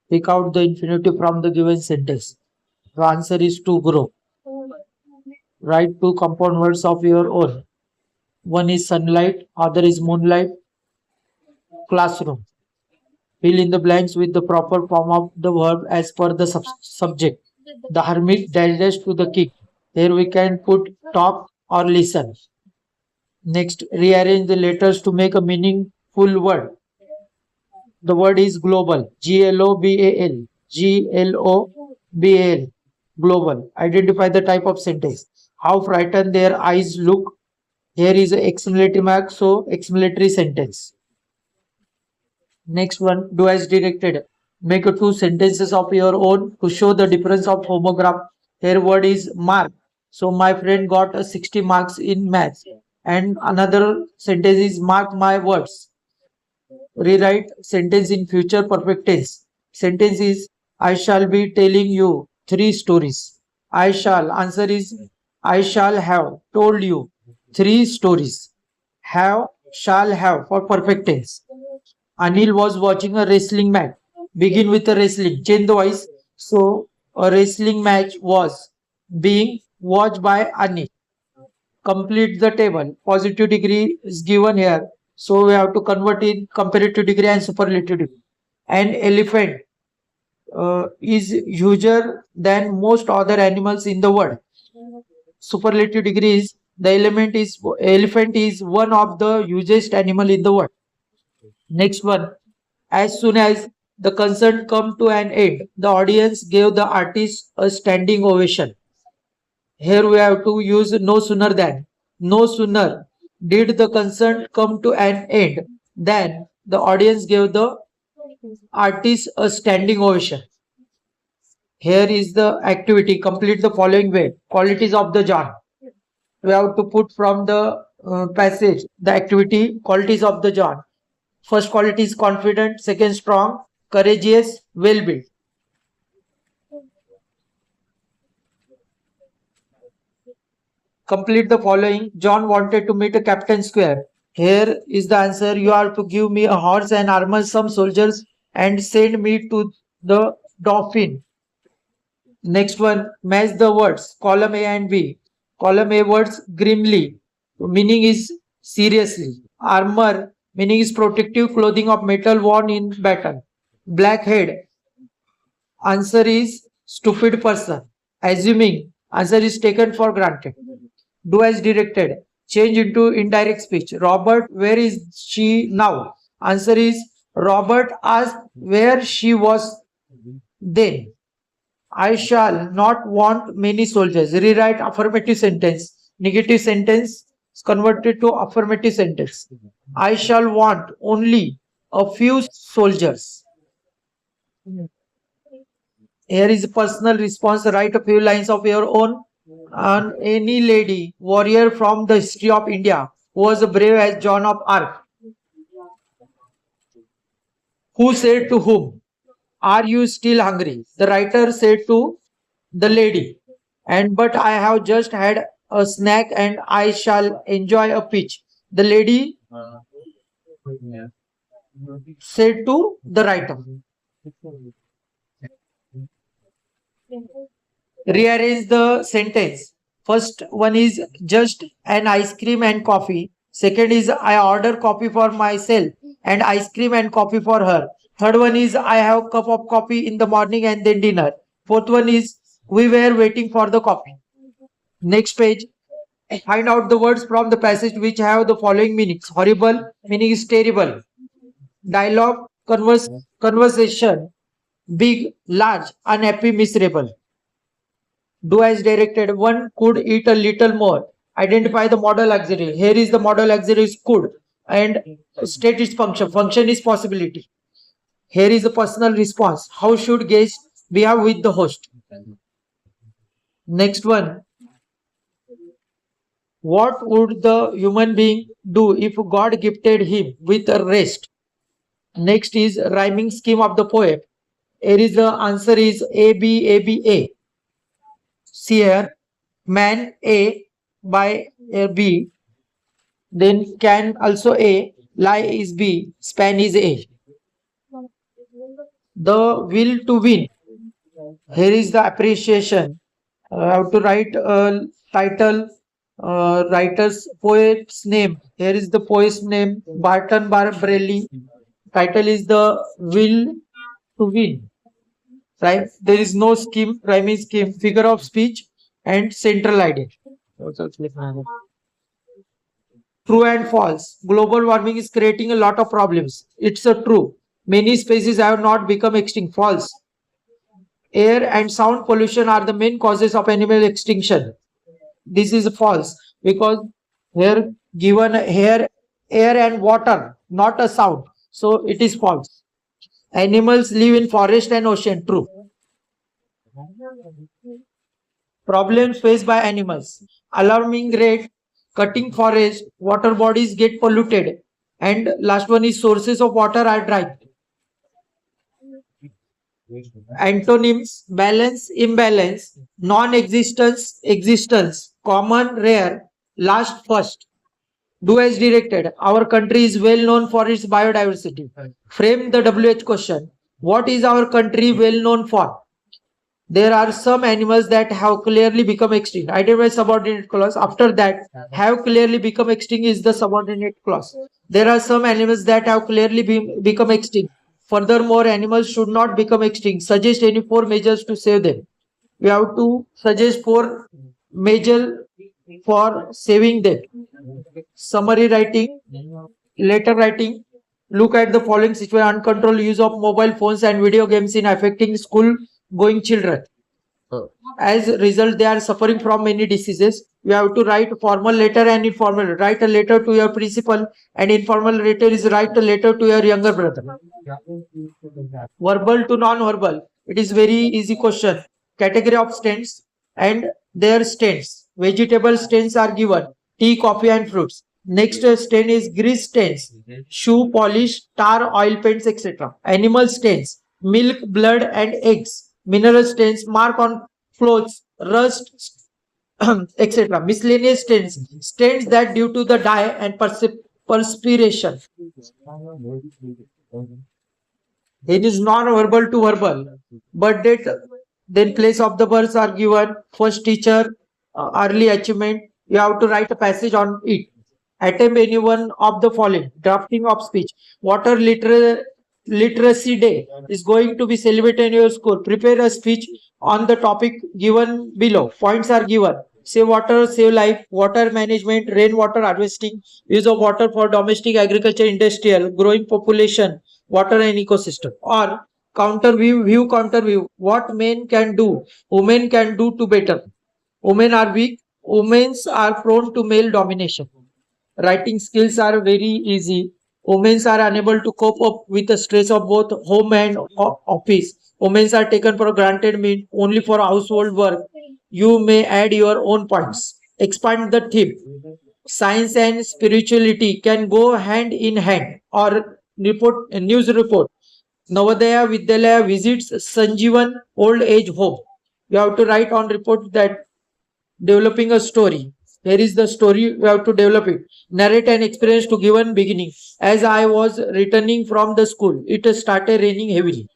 Pick out the infinitive from the given sentence. The answer is to grow. Write two compound words of your own. One is sunlight, other is moonlight. Classroom. Fill in the blanks with the proper form of the verb as per the subject. The hermit dash to the king. Here we can put talk or listen. Next, rearrange the letters to make a meaningful word. The word is global. Global. Global. Global. Identify the type of sentence. How frightened their eyes look. Here is a exclamatory mark, so exclamatory sentence. Next one, do as directed. Make two sentences of your own to show the difference of homograph. Here word is mark. So my friend got a 60 marks in maths. And another sentence is mark my words. Rewrite sentence in future perfect tense. Sentence is I shall be telling you three stories. I shall. Answer is I shall have told you three stories. Have, shall have for perfect tense. Anil was watching a wrestling match. Begin with a wrestling. Change the voice. So a wrestling match was being watched by Anil. Complete the table. Positive degree is given here. So we have to convert in comparative degree and superlative degree. An elephant is huger than most other animals in the world. Superlative degree is the elephant is one of the hugest animal in the world. Next one. As soon as the concert come to an end, the audience gave the artist a standing ovation. Here we have to use no sooner than. No sooner did the concert come to an end than the audience gave the artist a standing ovation. Here is the activity. Complete the following way. Qualities of the John. We have to put from the passage the activity qualities of the John. First quality is confident, second strong, courageous, well built. Complete the following. John wanted to meet a Captain Square. Here is the answer. You are to give me a horse and armor some soldiers and send me to the Dauphin. Next one, match the words. Column A and B. Column A words grimly, meaning is seriously. Armor, meaning is protective clothing of metal worn in battle. Blackhead, answer is stupid person. Assuming, answer is taken for granted. Do as directed. Change into indirect speech. Robert, where is she now? Answer is Robert asked where she was then. I shall not want many soldiers. Rewrite affirmative sentence. Negative sentence is converted to affirmative sentence. I shall want only a few soldiers. Here is personal response. Write a few lines of your own. On any lady, warrior from the history of India, who was brave as John of Arc. Who said to whom? Are you still hungry? The writer said to the lady. And but I have just had a snack and I shall enjoy a peach. The lady said to the writer. Rearrange the sentence. First one is just an ice cream and coffee. Second is I order coffee for myself and ice cream and coffee for her. Third one is I have a cup of coffee in the morning and then dinner. Fourth one is we were waiting for the coffee. Next page. Find out the words from the passage which have the following meanings. Horrible, meaning is terrible. Dialogue, conversation, big, large, unhappy, miserable. Do as directed. One could eat a little more. Identify the modal auxiliary. Here is the modal auxiliary is could and state its function. Function is possibility. Here is the personal response. How should guest behave with the host? Next one. What would the human being do if God gifted him with a rest? Next is rhyming scheme of the poem. Here is the answer is A B A B A. See here, man A by B, then can also A, lie is B, span is A. The will to win. Here is the appreciation. I have to write a title, writer's poet's name. Here is the poet's name, Barton Barbrelli. Title is the will to win. Right? There is no scheme, rhyming scheme, figure of speech, and central idea. True and false. Global warming is creating a lot of problems. It's a true. Many species have not become extinct. False. Air and sound pollution are the main causes of animal extinction. This is false because here given air and water, not a sound. So it is false. Animals live in forest and ocean. True. Problems faced by animals. Alarming rate, cutting forest, water bodies get polluted. And last one is sources of water are dry. Antonyms: balance, imbalance, non-existence, existence, common, rare, last, first. Do as directed. Our country is well known for its biodiversity. Frame the WH question. What is our country well known for? There are some animals that have clearly become extinct. Identify subordinate clause. After that, have clearly become extinct is the subordinate clause. There are some animals that have clearly become extinct. Furthermore, animals should not become extinct. Suggest any 4 measures to save them. We have to suggest 4 measures for saving them. Summary writing, letter writing. Look at the following situation: uncontrolled use of mobile phones and video games in affecting school going children. As a result, they are suffering from many diseases. You have to write formal letter and informal. Write a letter to your principal, and informal letter is write a letter to your younger brother. Verbal to non-verbal. It is very easy question. Category of stains and their stains. Vegetable stains are given. Tea, coffee, and fruits. Next stain is grease stains. Shoe polish, tar, oil paints, etc. Animal stains. Milk, blood, and eggs. Mineral stains, mark on clothes, rust, etc. Miscellaneous stains, stains that due to the dye and perspiration. It is non-verbal to verbal. Birth date, then place of the births are given. First teacher, early achievement. You have to write a passage on it. Attempt any one of the following. Drafting of speech. Water literacy day is going to be celebrated in your school. Prepare a speech on the topic given below. Points are given. Save water, save life, water management, rainwater harvesting, use of water for domestic agriculture, industrial, growing population, water and ecosystem. Or counter view, counter view. What men can do, women can do to better. Women are weak, women are prone to male domination. Writing skills are very easy. Women are unable to cope up with the stress of both home and office. Women are taken for granted mean only for household work. You may add your own points. Expand the theme. Science and spirituality can go hand in hand. Or news report. Navodaya Vidyalaya visits Sanjeevan old age home. You have to write on report that developing a story. Here is the story, you have to develop it. Narrate an experience to given beginning. As I was returning from the school, it started raining heavily.